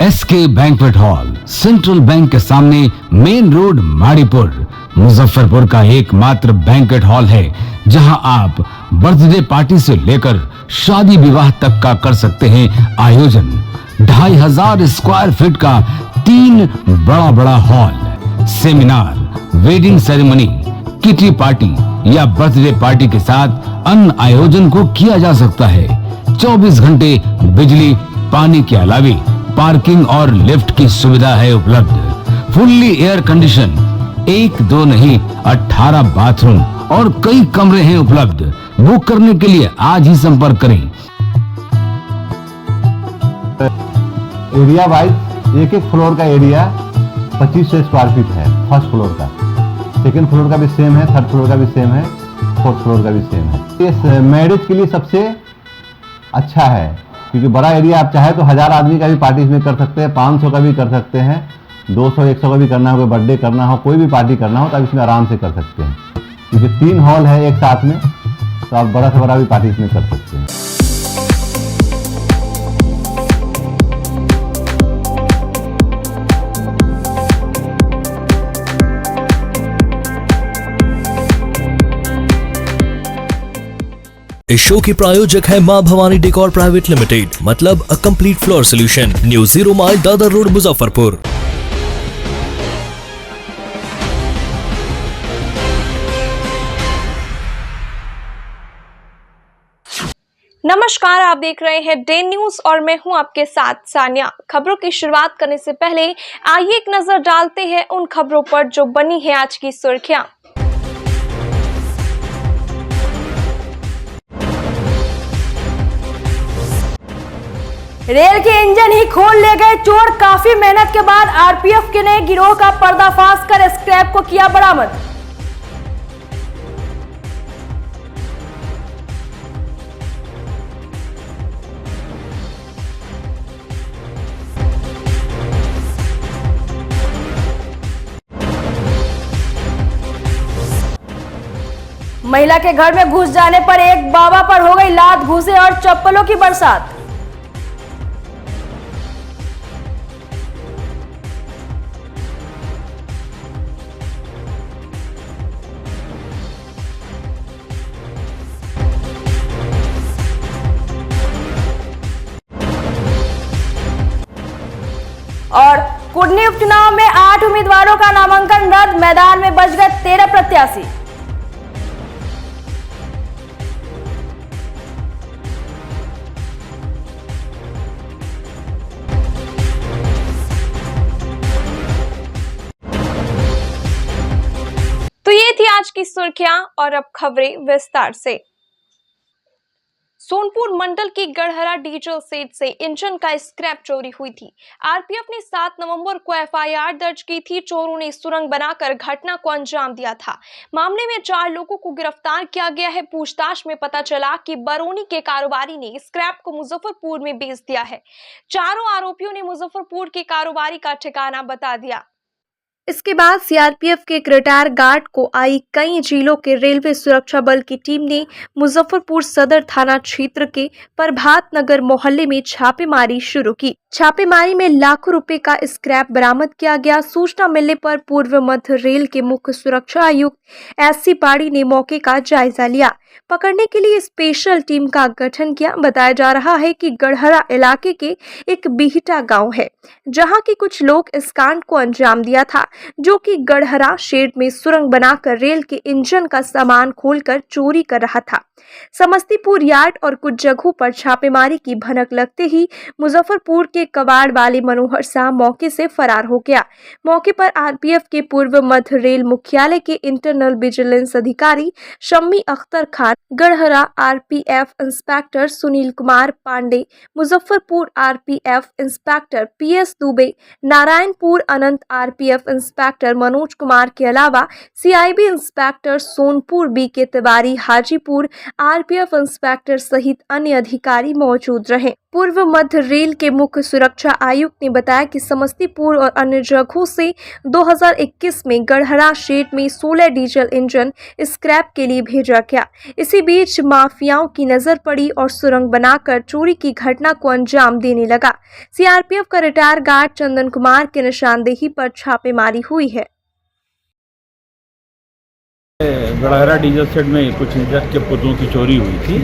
SK banquet hall, central bank के सामने, main road, Maripur, Muzaffarpur का एकमात्र बैंक्वेट हॉल है जहां आप बर्थडे पार्टी से लेकर शादी विवाह तक का कर सकते हैं आयोजन। 2500 स्क्वायर फीट का 3 बड़ा hall, seminar, wedding ceremony, kitty party या बर्थडे पार्टी के साथ अन्य आयोजन को किया जा सकता है। 24 घंटे बिजली पानी के अलावे पार्किंग और लिफ्ट की सुविधा है उपलब्ध। फुल्ली एयर कंडीशन, 1 2 नहीं 18 बाथरूम और कई कमरे हैं उपलब्ध। बुक करने के लिए आज ही संपर्क करें। एरिया वाइज एक फ्लोर का एरिया 2500 स्क्वायर फीट है। फर्स्ट फ्लोर का, सेकंड फ्लोर का भी सेम है, थर्ड फ्लोर का भी सेम है, फोर्थ फ्लोर का भी सेम है। ये मैरिज के लिए सबसे अच्छा है क्योंकि बड़ा एरिया, आप चाहे तो 1000 आदमी का भी पार्टी इसमें कर सकते हैं, 500 का भी कर सकते हैं, 200 100 का भी करना हो, कोई बर्थडे करना हो, कोई भी पार्टी करना हो तो आप इसमें आराम से कर सकते हैं क्योंकि 3 हॉल है एक साथ में, तो आप बड़ा से बड़ा भी पार्टी इसमें कर सकते हैं। इस शो के प्रायोजक है मां भवानी डेकोर प्राइवेट लिमिटेड, मतलब a complete floor solution, new 0 mile, Dadar road, Muzaffarpur. नमस्कार, आप देख रहे हैं डे न्यूज और मैं हूं आपके साथ सानिया। खबरों की शुरुआत करने से पहले आइए एक नजर डालते हैं उन खबरों पर जो बनी है आज की सुर्खियां। रेल के इंजन ही खोल ले गए चोर। काफी मेहनत के बाद आरपीएफ के ने गिरोह का पर्दाफाश कर स्क्रैप को किया बरामद। महिला के घर में घुस जाने पर एक बाबा पर हो गई लात, घुसे और चप्पलों की बरसात। और कुडनी उपचुनाव में 8 उम्मीदवारों का नामांकन रद्द, मैदान में बच गए 13 प्रत्याशी। तो ये थी आज की सुर्खियां और अब खबरें विस्तार से। सोनपुर मंडल की गढ़हरा डीजल सेट से इंजन का स्क्रैप चोरी हुई थी। आरपीएफ ने 7 नवंबर को एफआईआर दर्ज की थी। चोरों ने सुरंग बनाकर घटना को अंजाम दिया था। मामले में 4 लोगों को गिरफ्तार किया गया है। पूछताछ में पता चला कि बरौनी के कारोबारी ने स्क्रैप को मुजफ्फरपुर में बेच दिया है। चारों आरोपियों ने मुजफ्फरपुर के कारोबारी का ठिकाना बता दिया। इसके बाद सीआरपीएफ के एक रिटायर गार्ड को आई कई जिलों के रेलवे सुरक्षा बल की टीम ने मुजफ्फरपुर सदर थाना क्षेत्र के प्रभात नगर मोहल्ले में छापेमारी शुरू की। छापेमारी में लाखों रुपए का स्क्रैप बरामद किया गया। सूचना मिलने पर पूर्व मध्य रेल के मुख्य सुरक्षा आयुक्त एससी पाड़ी ने मौके का जायजा लिया। पकड़ने के लिए स्पेशल टीम का गठन किया। बताया जा रहा है कि गढ़हरा इलाके के एक बिहटा गांव है जहां के कुछ लोग इस कांड को अंजाम दिया था, जो कि गढ़हरा शेड में सुरंग बनाकर रेल के इंजन का सामान खोलकर चोरी कर रहा था। समस्तीपुर यार्ड और कुछ जगहों पर छापेमारी की भनक लगते ही मुजफ्फरपुर के कबाड़ वाले मनोहर शाह मौके से फरार हो गया। मौके पर आरपीएफ के पूर्व मध्य रेल मुख्यालय के इंटरनल विजिलेंस अधिकारी Shammi Akhtar Khan, Garhara RPF inspector Sunil Kumar Pandey, Muzaffarpur RPF inspector PS Dubey, Narayanpur Anant RPF inspector Manoj Kumar के अलावा CIB inspector Sonpur BK Tiwari, Hajipur RPF inspector सहित अन्य अधिकारी मौजूद रहे। पूर्व मध्य रेल के मुख्य सुरक्षा आयुक्त ने बताया कि समस्तीपुर और अन्य जगहों से 2021 में गढ़हरा शेड में 16 डीजल इंजन स्क्रैप के लिए भेजा गया। इसी बीच माफियाओं की नजर पड़ी और सुरंग बनाकर चोरी की घटना को अंजाम देने लगा। सीआरपीएफ का रिटायर गार्ड चंदन कुमार की निशानदेही पर छापेमारी हुई है। गड़हरा डीजल सेट में कुछ जज के पुतलों की चोरी हुई थी।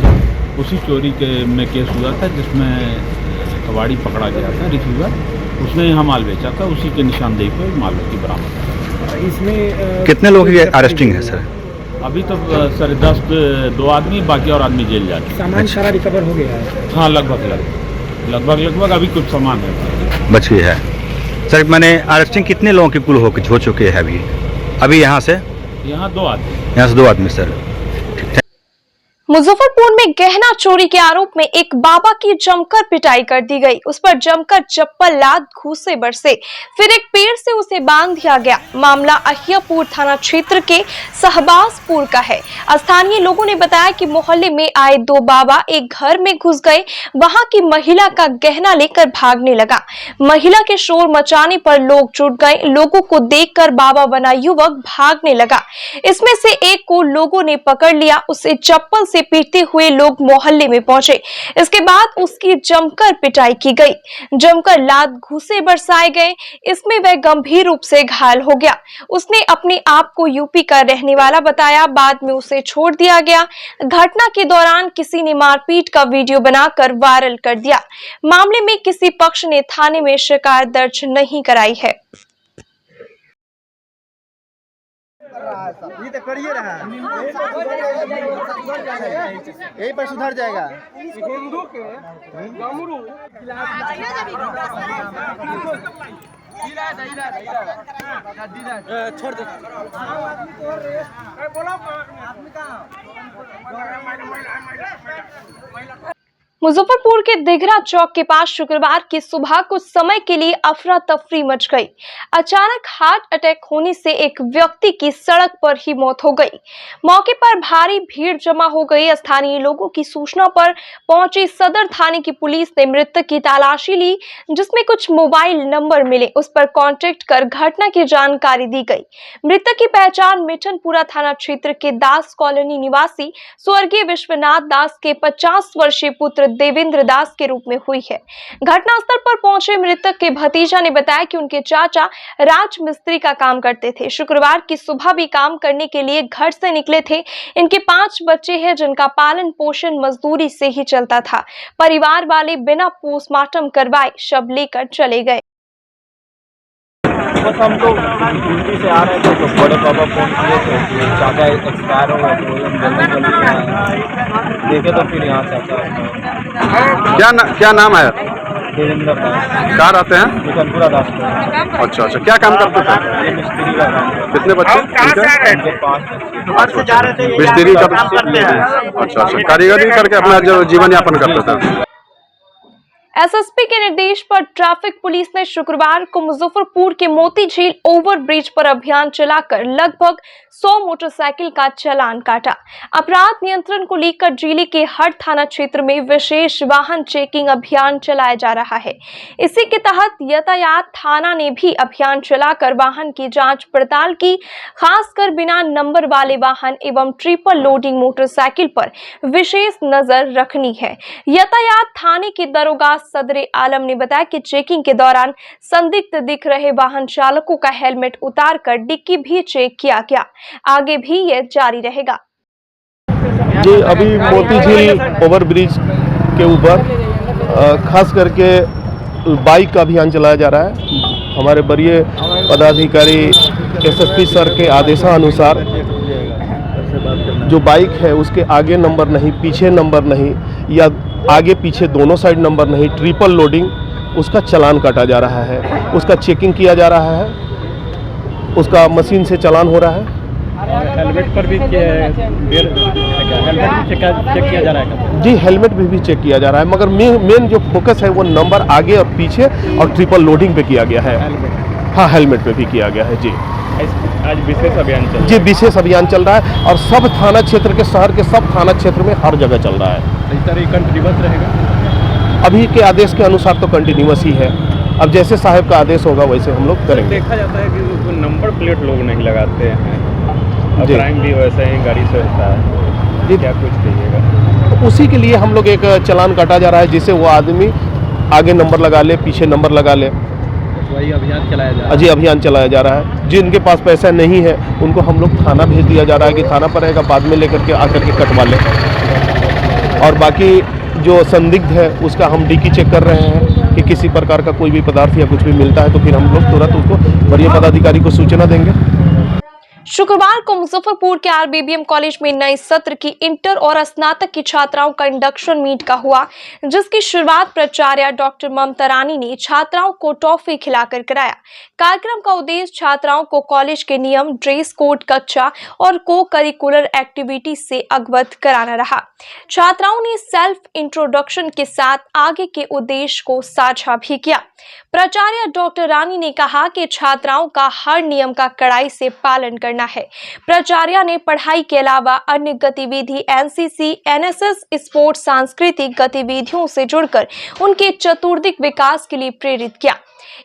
उसी चोरी के में केस हुआ था जिसमें कबाड़ी पकड़ा गया था, रिसीवर। उसने यहाँ माल बेचा था, उसी के निशानदेही पर माल की बरामद। इसमें कितने लोगों की अरेस्टिंग है सर? अभी तक सर 2 आदमी, बाकी और आदमी जेल जा चुके। सामान सारा रिकवर हो गया है? हाँ, लगभग अभी कुछ सामान है बच गई है सर। मैंने अरेस्टिंग कितने लोगों की कुल हो चुके हैं अभी यहाँ से? यहाँ 2 आदमी। यहाँ से 2 आदमी सर। मुजफ्फरपुर में गहना चोरी के आरोप में एक बाबा की जमकर पिटाई कर दी गई। उस पर जमकर चप्पल, लात, घूसे बरसे, फिर एक पेड़ से उसे बांध दिया गया। मामला अहियापुर थाना क्षेत्र के सहबाजपुर का है। स्थानीय लोगों ने बताया कि मोहल्ले में आए 2 बाबा एक घर में घुस गए, वहां की महिला का गहना लेकर भागने लगा। महिला के शोर मचाने पर लोग जुट गए। लोगों को देखकर बाबा बना युवक भागने लगा। इसमें से एक को लोगों ने पकड़ लिया। उसे चप्पल से पीटते हुए लोग मोहल्ले में पहुंचे। इसके बाद उसकी जमकर पिटाई की गई, जमकर लात, घूसे बरसाए गए। इसमें वह गंभीर रूप से घायल हो गया। उसने अपने आप को यूपी का रहने वाला बताया। बाद में उसे छोड़ दिया गया। घटना के दौरान किसी ने मारपीट का वीडियो बनाकर वायरल कर दिया। मामले में किसी पक्ष ने थाने में शिकायत दर्ज नहीं कराई है। ये तो करिए रहा है, यही पर सुधर जाएगा। छोड़ दे। मुजफ्फरपुर के दिघरा चौक के पास शुक्रवार की सुबह कुछ समय के लिए अफरा तफरी मच गई। अचानक हार्ट अटैक होने से एक व्यक्ति की सड़क पर ही मौत हो गई। मौके पर भारी भीड़ जमा हो गई। स्थानीय लोगों की सूचना पर पहुंची सदर थाने की पुलिस ने मृतक की तलाशी ली, जिसमें कुछ मोबाइल नंबर मिले। उस पर कांटेक्ट कर घटना की जानकारी दी गई। मृतक की पहचान मिठनपुरा थाना क्षेत्र के दास कॉलोनी निवासी स्वर्गीय विश्वनाथ दास के 50 वर्षीय पुत्र देवेंद्र दास के रूप में हुई है। घटनास्थल पर पहुंचे मृतक के भतीजा ने बताया कि उनके चाचा राज मिस्त्री का काम करते थे। शुक्रवार की सुबह भी काम करने के लिए घर से निकले थे। इनके 5 बच्चे हैं, जिनका पालन पोषण मजदूरी से ही चलता था। परिवार वाले बिना पोस्टमार्टम करवाए शव लेकर चले गए। बस हम तो ड्यूटी से आ रहे थे तो बड़े पापा फोन किए थे, चाचा एक्सपायर हो गए, तो हम जल्दी देखे तो फिर यहाँ चाचा। क्या नाम है? देवेंद्र दास। कहाँ रहते हैं? मिठनपुरा दास। अच्छा, क्या काम करते थे? ये मिस्त्री का काम। कितने बच्चे? उनके 5 बच्चे। मिस्त्री का करते हैं? अच्छा, कारीगरी करके अपना जो जीवन यापन करते थे। एसएसपी के निर्देश पर ट्रैफिक पुलिस ने शुक्रवार को मुजफ्फरपुर के मोती झील ओवरब्रिज पर अभियान चलाकर लगभग 100 मोटरसाइकिल का चालान काटा। अपराध नियंत्रण को लेकर जिले के हर थाना क्षेत्र में विशेष वाहन चेकिंग अभियान चलाया जा रहा है। इसी के तहत यातायात थाना ने भी अभियान चलाकर वाहन की जांच पड़ताल की। खासकर बिना नंबर वाले वाहन एवं ट्रिपल लोडिंग मोटरसाइकिल पर विशेष नजर रखनी है। यातायात थाने के दरोगा सदरे आलम ने बताया कि चेकिंग के दौरान संदिग्ध दिख रहे वाहन चालकों का हेलमेट उतारकर डिक्की भी चेक किया गया। आगे भी यह जारी रहेगा। जी, अभी मोती झील ओवरब्रिज के ऊपर खास करके बाइक का अभियान चलाया जा रहा है। हमारे वरीय पदाधिकारी एसएसपी सर के आदेशानुसार जो बाइक है उसके आगे नंबर नहीं, पीछे नंबर नहीं, या आगे पीछे दोनों साइड नंबर नहीं, ट्रिपल लोडिंग, उसका चालान काटा जा रहा है, उसका चेकिंग किया जा रहा है, उसका मशीन से चालान हो रहा है। हेलमेट पर भी हेलमेट भी चेक किया जा रहा है? जी, हेलमेट भी चेक किया जा रहा है, मगर मेन जो फोकस है वो नंबर आगे और पीछे और ट्रिपल लोडिंग पे किया गया है। हाँ, हेलमेट पे भी किया गया है। जी, आज विशेष अभियान चल रहा है? जी, विशेष अभियान चल रहा है और सब थाना क्षेत्र के, शहर के सब थाना क्षेत्र में हर जगह चल रहा है। इस तरह कंटिन्यूअस रहेगा? अभी के आदेश के अनुसार तो कंटिन्यूअस ही है। अब जैसे साहब का आदेश होगा वैसे हम लोग करेंगे। देखा जाता है कि नंबर प्लेट लोग नहीं लगाते हैं और क्राइम भी वैसे ही गाड़ी से होता है। जी क्या कुछ कहिएगा। तो उसी के लिए हम लोग एक चालान काटा जा रहा है, जिससे वो आदमी आगे नंबर लगा ले, पीछे नंबर लगा ले। वही अभियान चलाया जा रहा है। जी अभियान चलाया जा रहा है। जिनके पास पैसा नहीं है उनको हम लोग थाना भेज दिया जा रहा है कि थाना पर रहेगा, बाद में लेकर के आकर के कटवा ले। और बाकी जो संदिग्ध है उसका हम डीकी चेक कर रहे हैं कि किसी प्रकार का कोई भी पदार्थ या कुछ भी मिलता है तो फिर हम लोग तुरंत उसको वरीय पदाधिकारी को सूचना देंगे। शुक्रवार को मुजफ्फरपुर के आरबीबीएम कॉलेज में नए सत्र की इंटर और स्नातक की छात्राओं का इंडक्शन मीट का हुआ, जिसकी शुरुआत प्राचार्य डॉक्टर ममता रानी ने छात्राओं को टॉफी खिलाकर कराया। कार्यक्रम का उद्देश्य छात्राओं को कॉलेज के नियम, ड्रेस कोड, कक्षा और को करिकुलर एक्टिविटी से अवगत कराना रहा। छात्राओं ने सेल्फ इंट्रोडक्शन के साथ आगे के उद्देश्य को साझा भी किया। प्राचार्य डॉक्टर रानी ने कहा कि छात्राओं का हर नियम का कड़ाई से पालन करना है। प्राचार्य ने पढ़ाई के अलावा अन्य गतिविधि एनसीसी, एनएसएस, स्पोर्ट्स, सांस्कृतिक गतिविधियों से जुड़कर उनके चतुर्दिक विकास के लिए प्रेरित किया।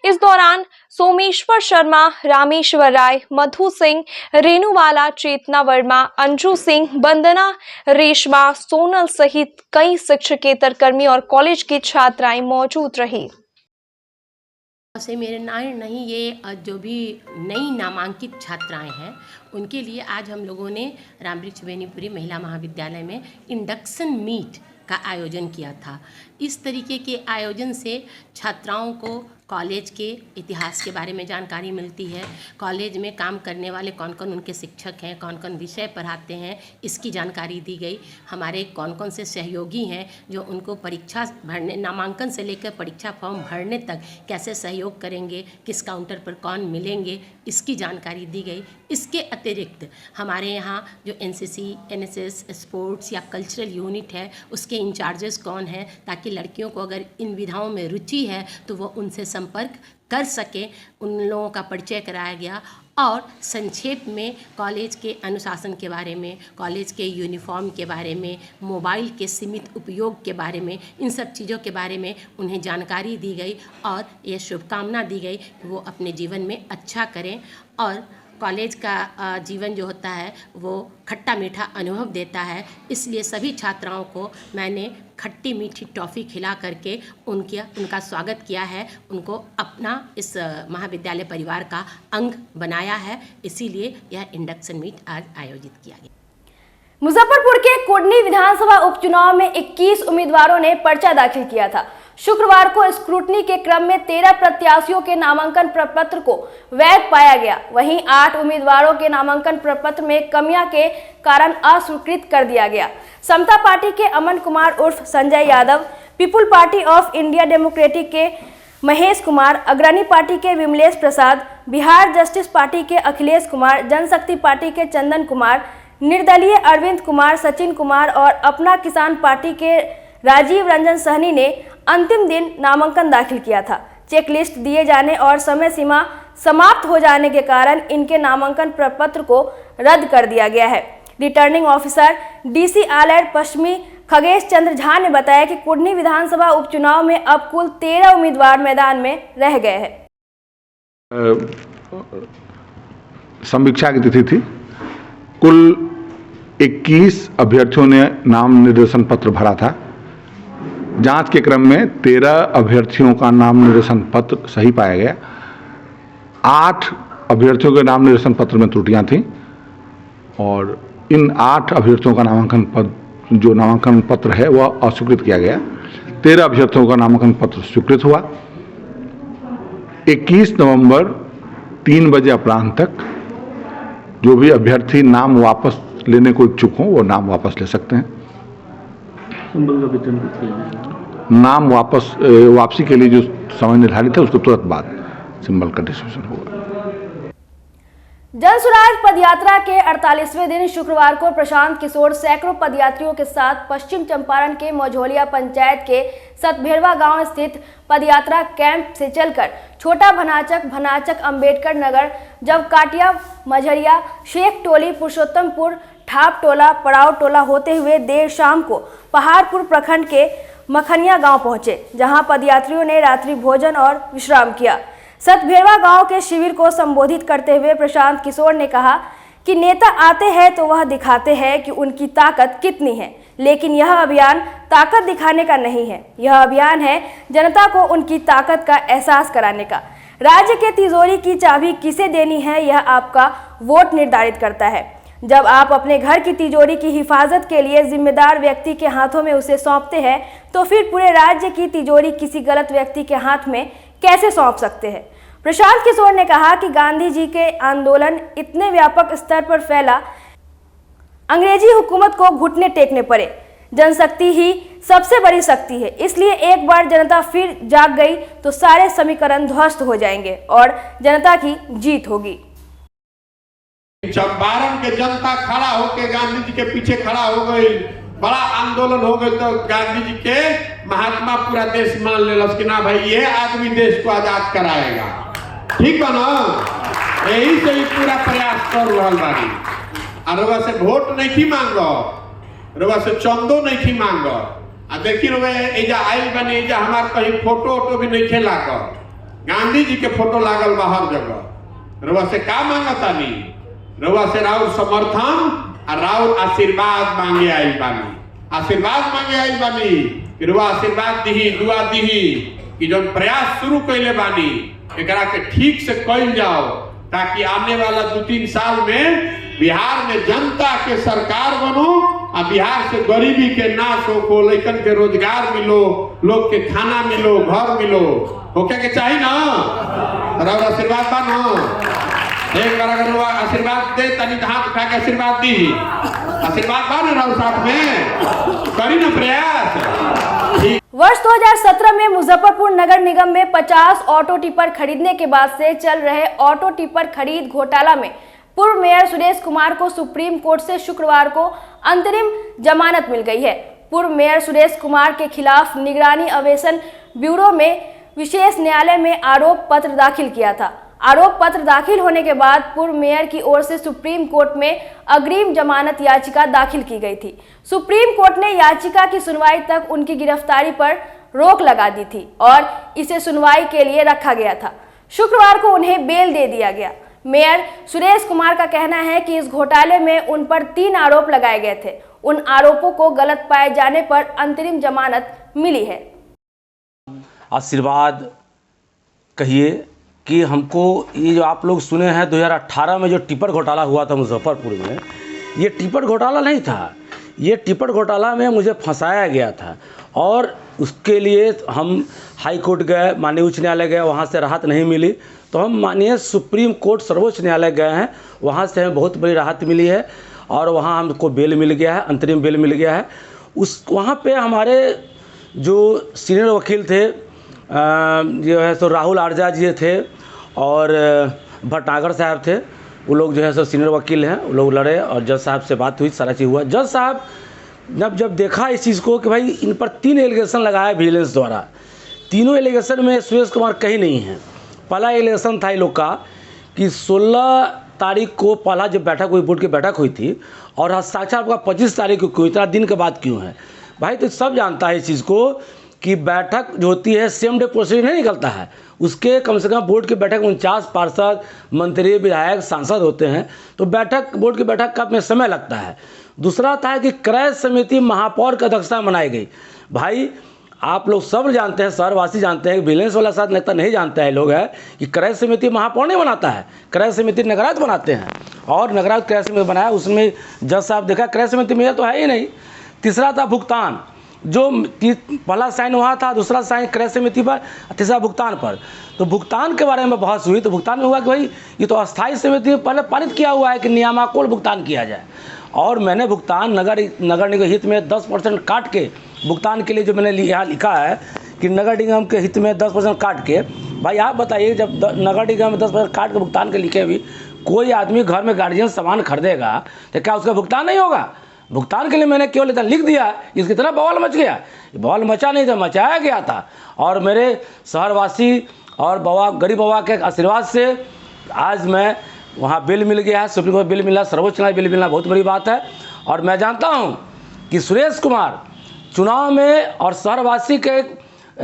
इस दौरान सोमेश्वर शर्मा, रामेश्वर राय, मधु सिंह, रेणुवाला, चेतना वर्मा, अंजू सिंह, वंदना रेशमा, सोनल सहित कई शिक्षकेतर कर्मी और कॉलेज की छात्राएं मौजूद रही। से मेरे नहीं ये जो भी नई नामांकित छात्राएं हैं उनके लिए आज हम लोगों ने रामवृक्ष बेनीपुरी महिला महाविद्यालय में इंडक्शन मीट का आयोजन किया था। इस तरीके के आयोजन से छात्राओं को कॉलेज के इतिहास के बारे में जानकारी मिलती है, कॉलेज में काम करने वाले कौन कौन उनके शिक्षक हैं, कौन कौन विषय पढ़ाते हैं, इसकी जानकारी दी गई। हमारे कौन कौन से सहयोगी हैं जो उनको परीक्षा भरने, नामांकन से लेकर परीक्षा फॉर्म भरने तक कैसे सहयोग करेंगे, किस काउंटर पर कौन मिलेंगे, इसकी जानकारी दी गई। इसके अतिरिक्त हमारे यहाँ जो एनसीसी, एनएसएस, स्पोर्ट्स या कल्चरल यूनिट है उसके इंचार्जेस कौन हैं, ताकि लड़कियों को अगर इन विधाओं में रुचि है तो वो उनसे संपर्क कर सके, उन लोगों का परिचय कराया गया। और संक्षेप में कॉलेज के अनुशासन के बारे में, कॉलेज के यूनिफॉर्म के बारे में, मोबाइल के सीमित उपयोग के बारे में, इन सब चीज़ों के बारे में उन्हें जानकारी दी गई और ये शुभकामना दी गई कि वो अपने जीवन में अच्छा करें। और कॉलेज का जीवन जो होता है वो खट्टा मीठा अनुभव देता है, इसलिए सभी छात्राओं को मैंने खट्टी मीठी टॉफ़ी खिला करके उनका स्वागत किया है, उनको अपना इस महाविद्यालय परिवार का अंग बनाया है। इसीलिए यह इंडक्शन मीट आज आयोजित किया गया। मुजफ्फरपुर के कुडनी विधानसभा उपचुनाव में 21 उम्मीदवारों ने पर्चा दाखिल किया था। शुक्रवार को स्क्रूटनी के क्रम में 13 प्रत्याशियों के नामांकन प्रपत्र को वैध पाया गया। वहीं 8 उम्मीदवारों के नामांकन प्रपत्र में कमियां के कारण अस्वीकृत कर दिया गया। समता पार्टी के अमन कुमार उर्फ Sanjay Yadav, people party of India democratic के महेश कुमार, अग्रणी पार्टी के विमलेश प्रसाद, बिहार जस्टिस पार्टी के अखिलेश कुमार, जनशक्ति पार्टी के चंदन कुमार, निर्दलीय अरविंद कुमार, सचिन कुमार और अपना किसान पार्टी के राजीव रंजन सहनी ने अंतिम दिन नामांकन दाखिल किया था। चेकलिस्ट दिए जाने और समय सीमा समाप्त हो जाने के कारण इनके नामांकन प्रपत्र को रद्द कर दिया गया है। रिटर्निंग ऑफिसर डीसी आलैड पश्चिमी खगेश चंद्र झा ने बताया कि कुडनी विधानसभा उपचुनाव में अब कुल 13 उम्मीदवार मैदान में रह गए हैं। समीक्षा की तिथि थी। कुल 21 अभ्यर्थियों ने नाम निर्देशन पत्र भरा था। जांच के क्रम में 13 अभ्यर्थियों का नाम निर्देशन पत्र सही पाया गया। 8 अभ्यर्थियों के नाम निर्देशन पत्र में त्रुटियां थीं और इन 8 अभ्यर्थियों का नामांकन पत्र है वह अस्वीकृत किया गया। 13 अभ्यर्थियों का नामांकन पत्र स्वीकृत हुआ। 21 नवंबर 3 बजे अपराह्न तक जो भी अभ्यर्थी नाम वापस लेने को इच्छुक हों वो नाम वापस ले सकते हैं। नाम वापसी के लिए जो समय निर्धारित है उसको तुरंत बाद सिंबल का डिस्ट्रीब्यूशन होगा। जनसुराज पदयात्रा के 48वें दिन शुक्रवार को प्रशांत किशोर सैकड़ों पदयात्रियों के साथ पश्चिम चंपारण के मझौलिया पंचायत के सतभेरवा गांव स्थित पदयात्रा कैंप से चलकर छोटा भनाचक अंबेडकर नगर, जब काटिया, मझरिया, शेख टोली, पुरुषोत्तमपुर, ठाप टोला, पड़ाव टोला होते हुए देर शाम को पहाड़पुर प्रखंड के मखनिया गांव पहुंचे, जहां पदयात्रियों ने रात्रि भोजन और विश्राम किया। सतभेरवा गांव के शिविर को संबोधित करते हुए प्रशांत किशोर ने कहा कि नेता आते हैं तो वह दिखाते हैं कि उनकी ताकत कितनी है, लेकिन यह अभियान ताकत दिखाने का नहीं है। यह अभियान है जनता को उनकी ताकत का एहसास कराने का। राज्य के तिजोरी की चाबी किसे देनी है, यह आपका वोट निर्धारित करता है। जब आप अपने घर की तिजोरी की हिफाजत के लिए जिम्मेदार व्यक्ति के हाथों में उसे सौंपते हैं, तो फिर पूरे राज्य की तिजोरी किसी गलत व्यक्ति के हाथ में कैसे सौंप सकते हैं। प्रशांत किशोर ने कहा कि गांधी जी के आंदोलन इतने व्यापक स्तर पर फैला, अंग्रेजी हुकूमत को घुटने टेकने पड़े। जनशक्ति ही सबसे बड़ी शक्ति है, इसलिए एक बार जनता फिर जाग गई तो सारे समीकरण ध्वस्त हो जाएंगे और जनता की जीत होगी। चंपारण के जनता खड़ा होकर गांधी जी के पीछे खड़ा हो गई, बड़ा आंदोलन हो गई, तो गांधी जी के महात्मा पूरा देश मान ले कि ना भाई ये आदमी देश को आजाद कराएगा। ठीक बा ना, यही से ही पूरा प्रयास कर रहा बानी। अरवा से वोट नहीं की मांगो, रवा से चंदो नहीं की मांगो। आ देखी रवे एजा आइल बने, एजा हमार कहीं फोटो भी नहीं खेला कर, गांधी जी के फोटो लागल बा हर जगह। रवा से का मांगता नहीं, रवा से राउर समर्थन और राउर आशीर्वाद मांगे आइल बानी। आशीर्वाद मांगे आइल बानी, रवा आशीर्वाद दीही, दुआ दीही कि जो प्रयास शुरू कैले बानी एकरा के ठीक से कइल जाओ, ताकि आने वाला 2-3 साल में बिहार में जनता के सरकार बनो और बिहार से गरीबी के नाश हो, लइकन के रोजगार मिलो, लोग के खाना मिलो, घर मिलो, होके के चाहिए ना। राउर आशीर्वाद बा ना, एक बार अगर आशीर्वाद दे तनी हाथ उठा के आशीर्वाद दी, आशीर्वाद बा ना राउर साथ में, करी ना प्रयास। वर्ष 2017 में मुजफ्फरपुर नगर निगम में 50 ऑटो टिपर खरीदने के बाद से चल रहे ऑटो टिपर खरीद घोटाला में पूर्व मेयर सुरेश कुमार को सुप्रीम कोर्ट से शुक्रवार को अंतरिम जमानत मिल गई है। पूर्व मेयर सुरेश कुमार के खिलाफ निगरानी अन्वेषण ब्यूरो में विशेष न्यायालय में आरोप पत्र दाखिल किया था। आरोप पत्र दाखिल होने के बाद पूर्व मेयर की ओर से सुप्रीम कोर्ट में अग्रिम जमानत याचिका दाखिल की गई थी। सुप्रीम कोर्ट ने याचिका की सुनवाई तक उनकी गिरफ्तारी पर रोक लगा दी थी और इसे सुनवाई के लिए रखा गया था। शुक्रवार को उन्हें बेल दे दिया गया। मेयर सुरेश कुमार का कहना है कि इस घोटाले में उन पर 3 आरोप लगाए गए थे। उन आरोपों को गलत पाए जाने पर अंतरिम जमानत मिली है। आशीर्वाद कहिए कि हमको ये जो आप लोग सुने हैं 2018 में जो टिपर घोटाला हुआ था मुजफ्फरपुर में, ये टिपर घोटाला नहीं था। ये टिपर घोटाला में मुझे फंसाया गया था और उसके लिए हम हाई कोर्ट गए, माननीय उच्च न्यायालय गए, वहाँ से राहत नहीं मिली, तो हम माननीय सुप्रीम कोर्ट सर्वोच्च न्यायालय गए हैं, वहाँ से हमें बहुत बड़ी राहत मिली है और वहाँ हमको बेल मिल गया है, अंतरिम बेल मिल गया है। वहाँ पे हमारे जो सीनियर वकील थे जो है सो राहुल आर्जा जी थे और भटनागर साहब थे, वो लोग जो है सो सीनियर वकील हैं, वो लोग लड़े और जज साहब से बात हुई, सारा चीज़ हुआ। जज साहब जब देखा इस चीज़ को कि भाई इन पर 3 एलिगेशन लगाया विजिलेंस द्वारा, तीनों एलिगेशन में सुरेश कुमार कहीं नहीं है। पहला एलिगेशन था ये लोग का कि 16 तारीख को पहला जब बैठक हुई, बोर्ड की बैठक हुई थी और हस्ताक्षर आपका 25 तारीख को क्यों, इतना दिन के बाद क्यों है भाई? तो सब जानता है इस चीज़ को कि बैठक जो होती है सेम डे प्रोसीजर नहीं निकलता है, उसके कम से कम बोर्ड की बैठक 49 पार्षद, मंत्री, विधायक, सांसद होते हैं, तो बैठक बोर्ड की बैठक का में समय लगता है। दूसरा था कि क्रय समिति महापौर की अध्यक्षता बनाई गई। भाई आप लोग सब जानते हैं, शहरवासी जानते हैं, विजिलेंस वाला साथ नेता नहीं जानता है लोग है कि क्रय समिति महापौर नहीं बनाता है, क्रय समिति नगराध्यक्ष बनाते हैं और नगराध्यक्ष क्रय समिति बनाया, उसमें जज साहब देखा क्रय समिति में तो है ही नहीं। तीसरा था भुगतान, जो पहला साइन हुआ था, दूसरा साइन क्रय समिति पर, तीसरा भुगतान पर। तो भुगतान के बारे में बहस हुई, तो भुगतान में हुआ कि भाई ये तो अस्थायी समिति में पहले पारित किया हुआ है कि नियामकुल भुगतान किया जाए, और मैंने भुगतान नगर निगम हित में 10% काट के भुगतान के लिए जो मैंने यहाँ लिखा है कि नगर निगम के हित में 10% काट के, भाई आप बताइए जब नगर निगम में 10% काट के भुगतान के लिखे भी कोई आदमी घर में गार्जियन सामान खरीदेगा तो क्या उसका भुगतान नहीं होगा? भुगतान के लिए मैंने केवल इतना लिख दिया, इसकी तरह बवाल मच गया। बवाल मचा नहीं था, मचाया गया था। और मेरे शहरवासी और गरीब बाबा के आशीर्वाद से आज मैं वहाँ बिल मिल गया है, सुप्रीम कोर्ट बिल मिला, सर्वोच्च न्यायालय बिल मिलना बहुत बड़ी बात है। और मैं जानता हूँ कि सुरेश कुमार चुनाव में और शहरवासी के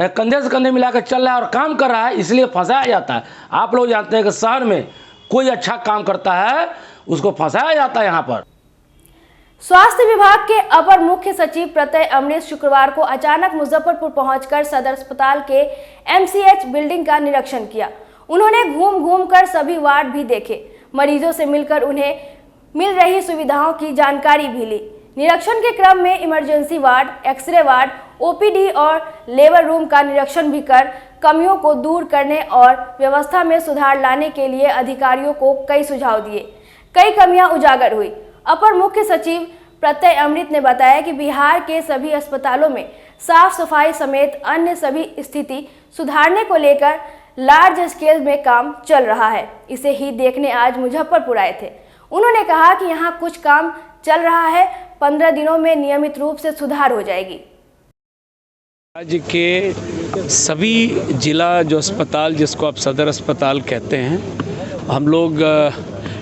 कंधे से कंधे मिलाकर चल रहा है और काम कर रहा है, इसलिए फंसाया जाता है। आप लोग जानते हैं कि शहर में कोई अच्छा काम करता है उसको फंसाया जाता है यहाँ पर। स्वास्थ्य विभाग के अपर मुख्य सचिव प्रत्यय अमृत शुक्रवार को अचानक मुजफ्फरपुर पहुंचकर सदर अस्पताल के एमसीएच बिल्डिंग का निरीक्षण किया। उन्होंने घूम कर सभी वार्ड भी देखे, मरीजों से मिलकर उन्हें मिल रही सुविधाओं की जानकारी भी ली। निरीक्षण के क्रम में emergency ward, x-ray ward, OPD और लेबर रूम का निरीक्षण भी कर कमियों को दूर करने और व्यवस्था में सुधार लाने के लिए अधिकारियों को कई सुझाव दिए। कई कमियां उजागर हुई। अपर मुख्य सचिव प्रत्यय अमृत ने बताया कि बिहार के सभी अस्पतालों में साफ सफाई समेत अन्य सभी स्थिति सुधारने को लेकर लार्ज स्केल में काम चल रहा है। इसे ही देखने आज मुजफ्फरपुर आए थे। उन्होंने कहा कि यहाँ कुछ काम चल रहा है, 15 दिनों में नियमित रूप से सुधार हो जाएगी। राज्य के सभी जिला जो अस्पताल, जिसको आप सदर अस्पताल कहते हैं, हम लोग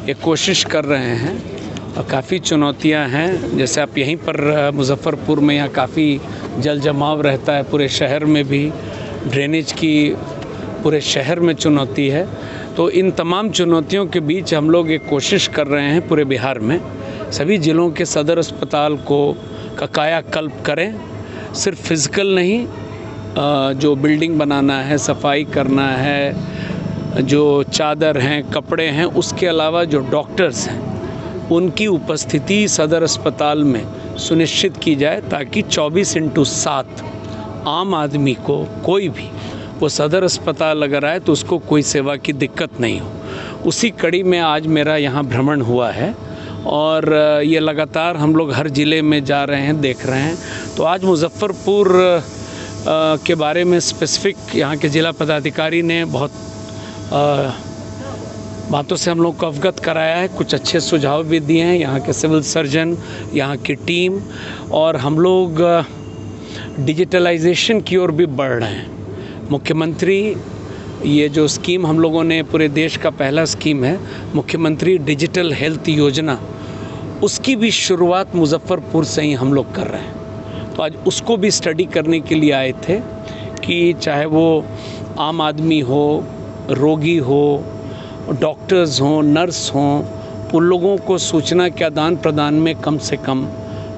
एक कोशिश कर रहे हैं और काफ़ी चुनौतियां हैं। जैसे आप यहीं पर मुजफ्फरपुर में यहाँ काफ़ी जल जमाव रहता है, पूरे शहर में भी ड्रेनेज की पूरे शहर में चुनौती है। तो इन तमाम चुनौतियों के बीच हम लोग एक कोशिश कर रहे हैं पूरे बिहार में सभी ज़िलों के सदर अस्पताल का कायाकल्प करें। सिर्फ फिज़िकल नहीं, जो बिल्डिंग बनाना है, सफाई करना है, जो चादर हैं, कपड़े हैं, उसके अलावा जो डॉक्टर्स हैं उनकी उपस्थिति सदर अस्पताल में सुनिश्चित की जाए, ताकि 24/7 आम आदमी को कोई भी वो सदर अस्पताल अगर आए तो उसको कोई सेवा की दिक्कत नहीं हो। उसी कड़ी में आज मेरा यहाँ भ्रमण हुआ है और ये लगातार हम लोग हर ज़िले में जा रहे हैं, देख रहे हैं। तो आज मुजफ्फरपुर के बारे में स्पेसिफिक यहाँ के ज़िला पदाधिकारी ने बहुत बातों से हम लोग को अवगत कराया है, कुछ अच्छे सुझाव भी दिए हैं यहाँ के सिविल सर्जन, यहाँ की टीम, और हम लोग डिजिटलाइजेशन की ओर भी बढ़ रहे हैं। मुख्यमंत्री, ये जो स्कीम हम लोगों ने, पूरे देश का पहला स्कीम है मुख्यमंत्री डिजिटल हेल्थ योजना, उसकी भी शुरुआत मुजफ्फरपुर से ही हम लोग कर रहे हैं। तो आज उसको भी स्टडी करने के लिए आए थे कि चाहे वो आम आदमी हो, रोगी हो, डॉक्टर्स हों, नर्स हों, उन लोगों को सूचना के आदान प्रदान में कम से कम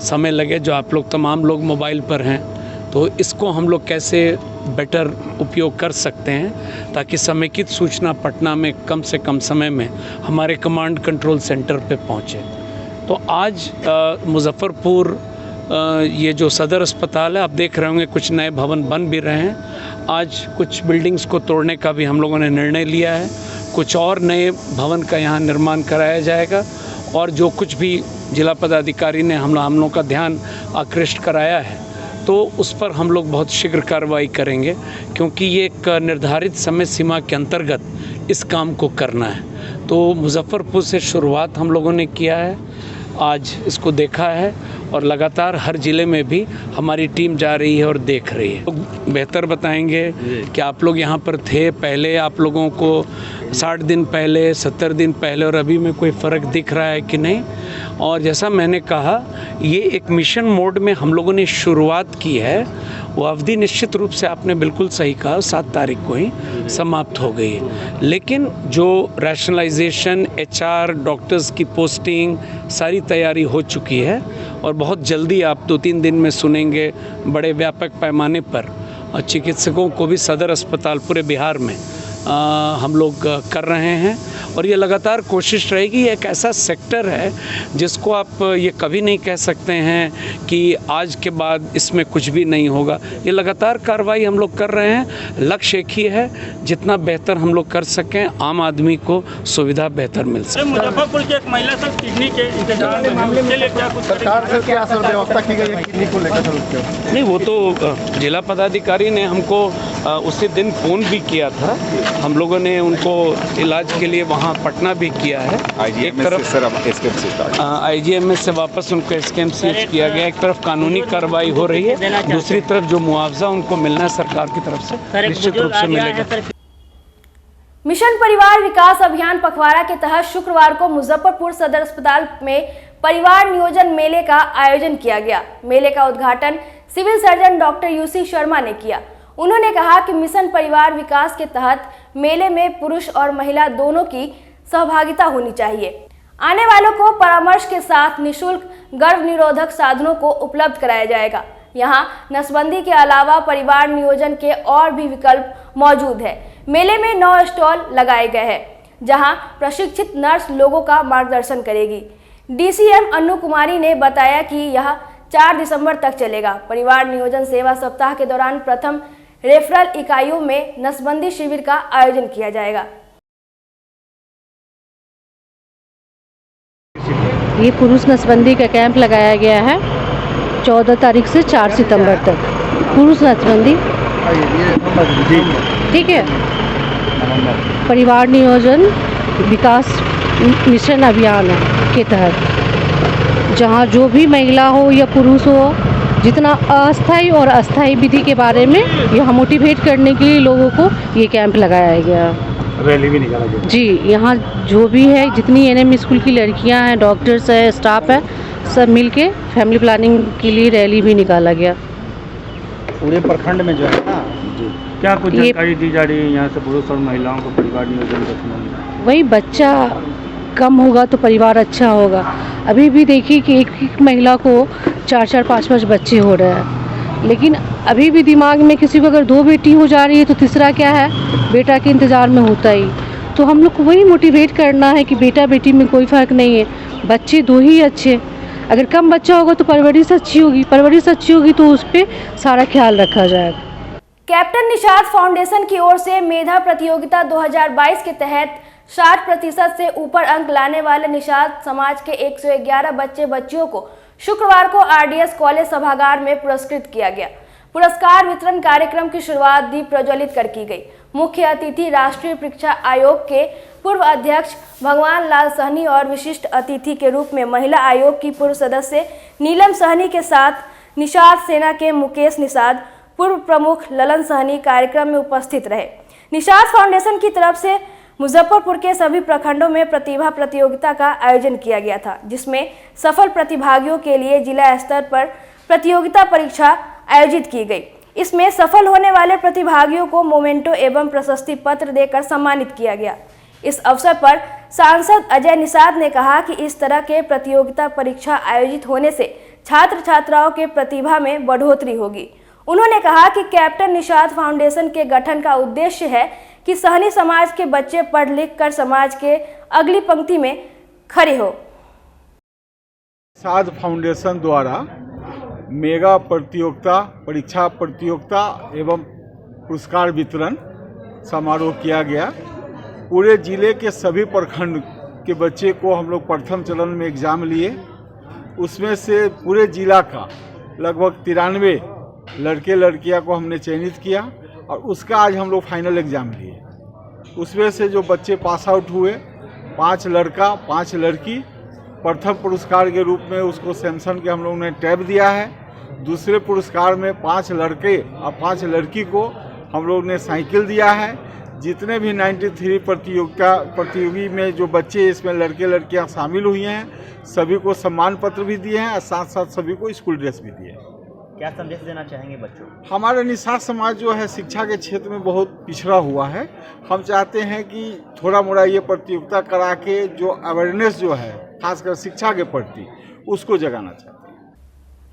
समय लगे। जो आप लोग तमाम लोग मोबाइल पर हैं, तो इसको हम लोग कैसे बेटर उपयोग कर सकते हैं ताकि समेकित सूचना पटना में कम से कम समय में हमारे कमांड कंट्रोल सेंटर पे पहुंचे। तो आज मुजफ्फरपुर ये जो सदर अस्पताल है, आप देख रहे होंगे कुछ नए भवन बन भी रहे हैं। आज कुछ बिल्डिंग्स को तोड़ने का भी हम लोगों ने निर्णय लिया है, कुछ और नए भवन का यहाँ निर्माण कराया जाएगा, और जो कुछ भी जिला पदाधिकारी ने हम लोगों का ध्यान आकृष्ट कराया है तो उस पर हम लोग बहुत शीघ्र कार्रवाई करेंगे, क्योंकि ये एक निर्धारित समय सीमा के अंतर्गत इस काम को करना है। तो मुजफ्फरपुर से शुरुआत हम लोगों ने किया है, आज इसको देखा है, और लगातार हर ज़िले में भी हमारी टीम जा रही है और देख रही है। तो बेहतर बताएंगे कि आप लोग यहाँ पर थे पहले, आप लोगों को 60 दिन पहले, 70 दिन पहले और अभी में कोई फ़र्क दिख रहा है कि नहीं। और जैसा मैंने कहा, ये एक मिशन मोड में हम लोगों ने शुरुआत की है। वो अवधि निश्चित रूप से आपने बिल्कुल सही कहा, 7 तारीख को ही समाप्त हो गई है। लेकिन जो रैशनलाइजेशन, HR, डॉक्टर्स की पोस्टिंग, सारी तैयारी हो चुकी है, और बहुत जल्दी आप 2-3 दिन में सुनेंगे बड़े व्यापक पैमाने पर चिकित्सकों को भी सदर अस्पताल पूरे बिहार में हम लोग कर रहे हैं। और ये लगातार कोशिश रहेगी। एक ऐसा सेक्टर है जिसको आप ये कभी नहीं कह सकते हैं कि आज के बाद इसमें कुछ भी नहीं होगा। ये लगातार कार्रवाई हम लोग कर रहे हैं। लक्ष्य एक ही है, जितना बेहतर हम लोग कर सकें, आम आदमी को सुविधा बेहतर मिल सके। मुजफ्फरपुर की एक महिला सब किडनी के इंतजार मामले में लिए क्या कुछ सरकार से क्या व्यवस्था की गई है किडनी को लेकर? नहीं, वो तो जिला पदाधिकारी ने हमको उसी दिन फ़ोन भी किया था। हम लोगों ने उनको इलाज के लिए वहाँ पटना भी किया है। एक तरफ IGMS से वापस उनको SKMCH किया गया। एक तरफ कानूनी कार्रवाई हो रही है, दूसरी तरफ जो मुआवजा उनको मिलना है सरकार की तरफ से निश्चित रूप से मिलेगा। मिशन परिवार विकास अभियान पखवाड़ा के तहत शुक्रवार को मुजफ्फरपुर सदर अस्पताल में परिवार नियोजन मेले का आयोजन किया गया। मेले का उद्घाटन civil surgeon doctor UC Sharma ने किया। उन्होंने कहा कि मिशन परिवार विकास के तहत मेले में पुरुष और महिला दोनों की सहभागिता होनी चाहिए। आने वालों को परामर्श के साथ निःशुल्क गर्भ निरोधक साधनों को उपलब्ध कराया जाएगा। यहाँ नसबंदी के अलावा परिवार नियोजन के और भी विकल्प मौजूद है। मेले में 9 स्टॉल लगाए गए हैं, जहां प्रशिक्षित नर्स लोगों का मार्गदर्शन करेगी। डीसीएम अन्नू कुमारी ने बताया कि यह 4 दिसंबर तक चलेगा। परिवार नियोजन सेवा सप्ताह के दौरान प्रथम रेफरल इकाइयों में नसबंदी शिविर का आयोजन किया जाएगा। ये पुरुष नसबंदी का कैंप लगाया गया है 14 तारीख से 4 सितंबर तक। पुरुष नसबंदी, ठीक है, परिवार नियोजन विकास मिशन अभियान के तहत, जहां जो भी महिला हो या पुरुष हो, जितना अस्थायी और अस्थायी विधि के बारे में यह मोटिवेट करने के लिए लोगों को ये कैंप लगाया गया। रैली भी निकाला गया जी। यहाँ जो भी है, जितनी एनएम स्कूल की लड़कियां हैं, डॉक्टर्स है, स्टाफ है, सब मिलके फैमिली प्लानिंग के लिए रैली भी निकाला गया। पूरे प्रखंड में जो है ना, क्या कुछ जानकारी दी जा रही है यहाँ से पुरुष और महिलाओं को परिवार नियोजन के संबंध में? वही बच्चा कम होगा तो परिवार अच्छा होगा। अभी भी देखिए कि एक महिला को 4-4, 5-5 बच्चे हो रहे हैं, लेकिन अभी भी दिमाग में किसी को अगर 2 बेटी हो जा रही है तो तीसरा क्या है, बेटा के इंतज़ार में होता ही। तो हम लोग को वही मोटिवेट करना है कि बेटा बेटी में कोई फ़र्क नहीं है, बच्चे 2 ही अच्छे। अगर कम बच्चा होगा तो परवरिश अच्छी होगी तो उस पर सारा ख्याल रखा जाएगा। कैप्टन निषाद फाउंडेशन की ओर से मेधा प्रतियोगिता 2022 के तहत 60% से ऊपर अंक लाने वाले निषाद समाज के 111 बच्चे बच्चियों को शुक्रवार को आरडीएस कॉलेज सभागार में पुरस्कृत किया गया। पुरस्कार वितरण कार्यक्रम की शुरुआत दीप प्रज्वलित कर की गई। मुख्य अतिथि राष्ट्रीय परीक्षा आयोग के पूर्व अध्यक्ष भगवान लाल सहनी और विशिष्ट अतिथि के रूप में महिला आयोग की पूर्व सदस्य नीलम सहनी के साथ निषाद सेना के मुकेश निषाद, पूर्व प्रमुख ललन सहनी कार्यक्रम में उपस्थित रहे। निषाद फाउंडेशन की तरफ से मुजफ्फरपुर के सभी प्रखंडों में प्रतिभा प्रतियोगिता का आयोजन किया गया था, जिसमें सफल प्रतिभागियों के लिए जिला स्तर पर प्रतियोगिता परीक्षा आयोजित की गई। इसमें सफल होने वाले प्रतिभागियों को मोमेंटो एवं प्रशस्ति पत्र देकर सम्मानित किया गया। इस अवसर पर सांसद अजय निषाद ने कहा कि इस तरह के प्रतियोगिता परीक्षा आयोजित होने से छात्र छात्राओं के प्रतिभा में बढ़ोतरी होगी। उन्होंने कहा कि कैप्टन निषाद फाउंडेशन के गठन का उद्देश्य है कि सहनी समाज के बच्चे पढ़ लिख कर समाज के अगली पंक्ति में खड़े हो। निषाद फाउंडेशन द्वारा मेगा प्रतियोगिता, परीक्षा प्रतियोगिता एवं पुरस्कार वितरण समारोह किया गया। पूरे जिले के सभी प्रखंड के बच्चे को हम लोग प्रथम चरण में एग्ज़ाम लिए। उसमें से पूरे जिला का लगभग 93 लड़के लड़कियां को हमने चयनित किया और उसका आज हम लोग फाइनल एग्ज़ाम लिए। उसमें से जो बच्चे पास आउट हुए, 5 लड़का 5 लड़की, प्रथम पुरस्कार के रूप में उसको सैमसंग के हम लोगों ने टैब दिया है। दूसरे पुरस्कार में 5 लड़के और 5 लड़की को हम लोग ने साइकिल दिया है। जितने भी 93 प्रतियोगी में जो बच्चे इसमें लड़के लड़कियां शामिल हुई हैं, सभी को सम्मान पत्र भी दिए हैं और साथ साथ सभी को स्कूल ड्रेस भी दिए हैं। क्या संदेश देना चाहेंगे बच्चों? हमारा निषाद समाज जो है शिक्षा के क्षेत्र में बहुत पिछड़ा हुआ है। हम चाहते हैं कि थोड़ा मोड़ा ये प्रतियोगिता करा के जो अवेयरनेस जो है खासकर शिक्षा के प्रति उसको जगाना चाहते हैं।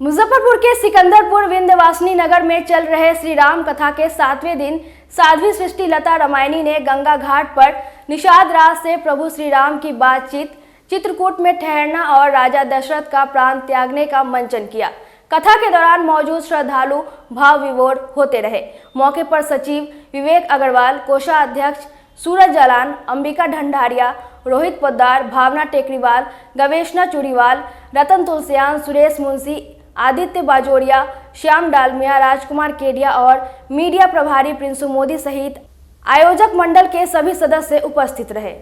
मुजफ्फरपुर के सिकंदरपुर विंध्यवासिनी नगर में चल रहे श्री राम कथा के 7वें दिन साध्वी सृष्टि लता रामायणी ने गंगा घाट पर निषाद राज से प्रभु श्री राम की बातचीत, चित्रकूट में ठहरना और राजा दशरथ का प्राण त्यागने का मंचन किया। कथा के दौरान मौजूद श्रद्धालु भाव विभोर होते रहे। मौके पर सचिव विवेक अग्रवाल, कोषाध्यक्ष सूरज जालान, अंबिका ढंढारिया, रोहित पोद्दार, भावना टेकरीवाल, गवेशना चूड़ीवाल, रतन तुलसियान, सुरेश मुंशी, आदित्य बाजोरिया, श्याम डालमिया, राजकुमार केडिया और मीडिया प्रभारी प्रिंसु मोदी सहित आयोजक मंडल के सभी सदस्य उपस्थित रहे।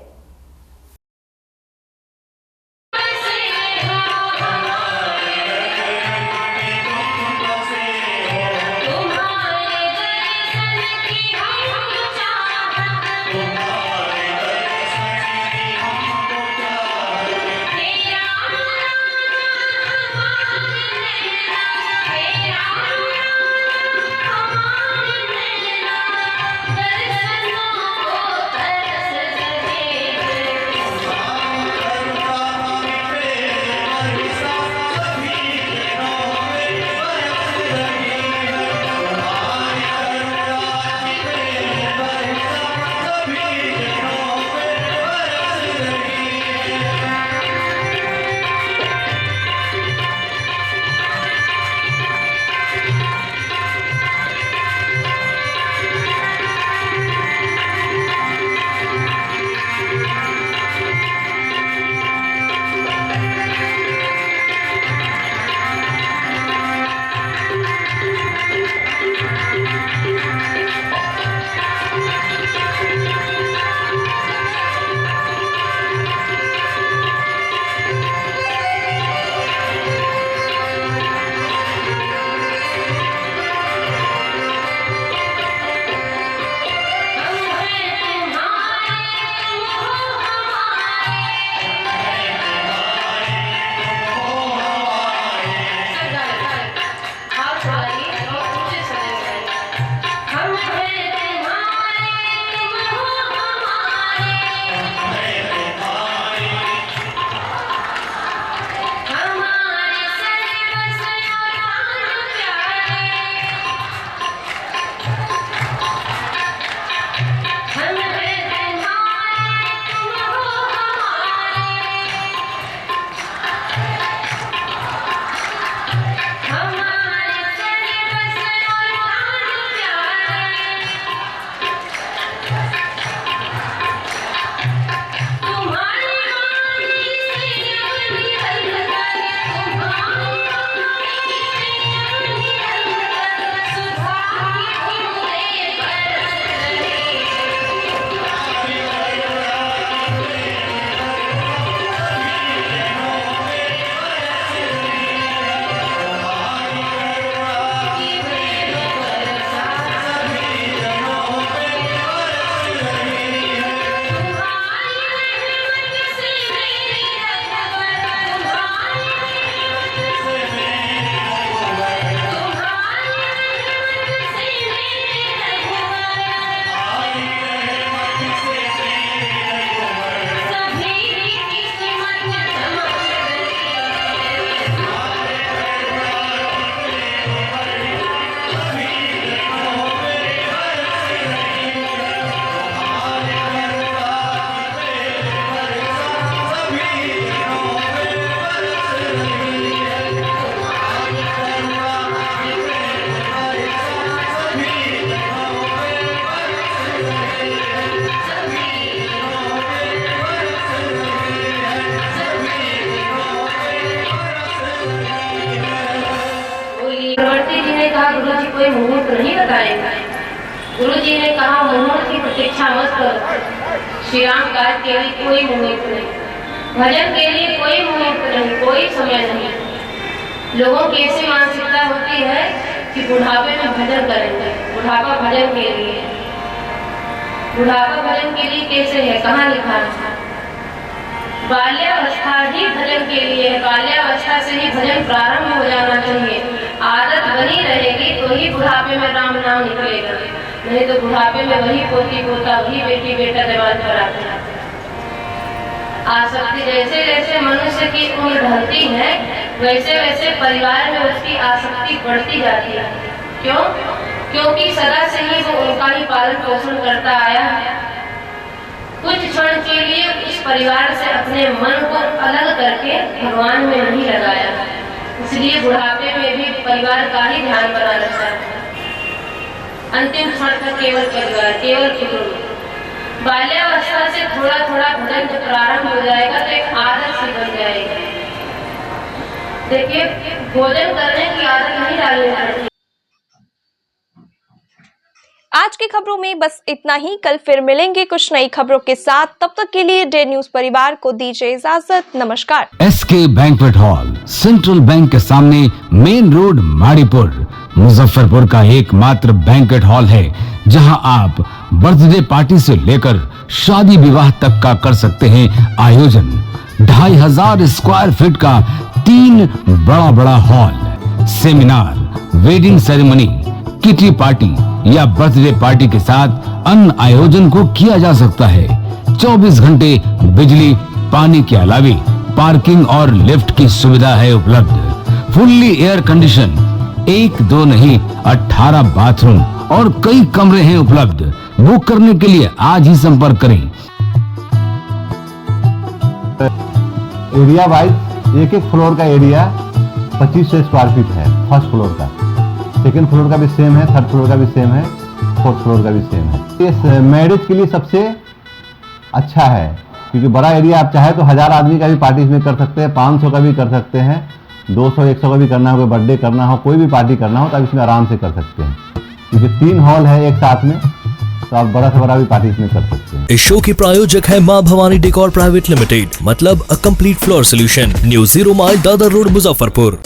कहा गुरु जी कोई मुहूर्त नहीं बताएंगे। गुरु जी ने कहा मुहूर्त की प्रतीक्षा मत करो, श्री राम काज के लिए कोई मुहूर्त नहीं, भजन के लिए कोई मुहूर्त नहीं, कोई समय नहीं। लोगों की ऐसी मानसिकता होती है कि बुढ़ापे में भजन करेंगे, बुढ़ापा भजन के लिए। बुढ़ापा भजन के लिए कैसे है, कहाँ लिखा है? बाल्यावस्था ही भजन के लिए है, बाल्यावस्था से ही भजन प्रारंभ हो जाना चाहिए। आदत बनी रहेगी तो ही बुढ़ापे में राम नाम निकलेगा, नहीं तो बुढ़ापे में वही पोती पोता, वही बेटी बेटा जवान पर आते हैं। आसक्ति जैसे जैसे मनुष्य की उम्र ढलती है वैसे वैसे परिवार में उसकी आसक्ति बढ़ती जाती है। क्यों? क्योंकि सदा से ही वो उनका ही पालन पोषण करता आया है। कुछ क्षण के लिए उस परिवार से अपने मन को अलग करके भगवान में नहीं लगाया, इसलिए बुढ़ापे में भी परिवार का ही ध्यान बना रहता है। अंतिम क्षण तक केवल परिवार, केवल कुटुंब। बाल्यावस्था से थोड़ा थोड़ा भजन जब प्रारंभ हो जाएगा तो एक आदत सी बन जाएगी। देखिए, भोजन करने की आदत नहीं डालनी पड़ती। आज की खबरों में बस इतना ही। कल फिर मिलेंगे कुछ नई खबरों के साथ। तब तक के लिए डे न्यूज परिवार को दीजिए इजाजत। नमस्कार। SK banquet hall, central bank के सामने, मेन रोड, माड़ीपुर, मुजफ्फरपुर का एकमात्र बैंक्वेट हॉल है जहां आप बर्थडे पार्टी से लेकर शादी विवाह तक का कर सकते हैं आयोजन। 2500 स्क्वायर फीट का 3 बड़ा hall, seminar, wedding ceremony, kitty party या बर्थडे पार्टी के साथ अन्य आयोजन को किया जा सकता है। 24 घंटे बिजली पानी के अलावे पार्किंग और लिफ्ट की सुविधा है उपलब्ध। फुल्ली एयर कंडीशन, 1 2 नहीं 18 बाथरूम और कई कमरे हैं उपलब्ध। बुक करने के लिए आज ही संपर्क करें। एरिया वाइज एक फ्लोर का एरिया 2500 स्क्वायर फीट है। फर्स्ट फ्लोर का, सेकेंड फ्लोर का भी सेम है, थर्ड फ्लोर का भी सेम है, फोर्थ फ्लोर का भी सेम है। ये मैरिज के लिए सबसे अच्छा है क्योंकि बड़ा एरिया, आप चाहे तो 1000 आदमी का भी पार्टी इसमें कर सकते हैं, 500 का भी कर सकते हैं, 200-100 का भी करना हो, कोई बर्थडे करना हो, कोई भी पार्टी करना हो तो आप इसमें आराम से कर सकते हैं क्योंकि 3 हॉल है एक साथ में, तो आप बड़ा से बड़ा भी पार्टी इसमें कर सकते हैं। इस शो की प्रायोजक है मां भवानी डेकोर प्राइवेट लिमिटेड, मतलब a complete floor solution, new 0 mile Dadar road, Muzaffarpur.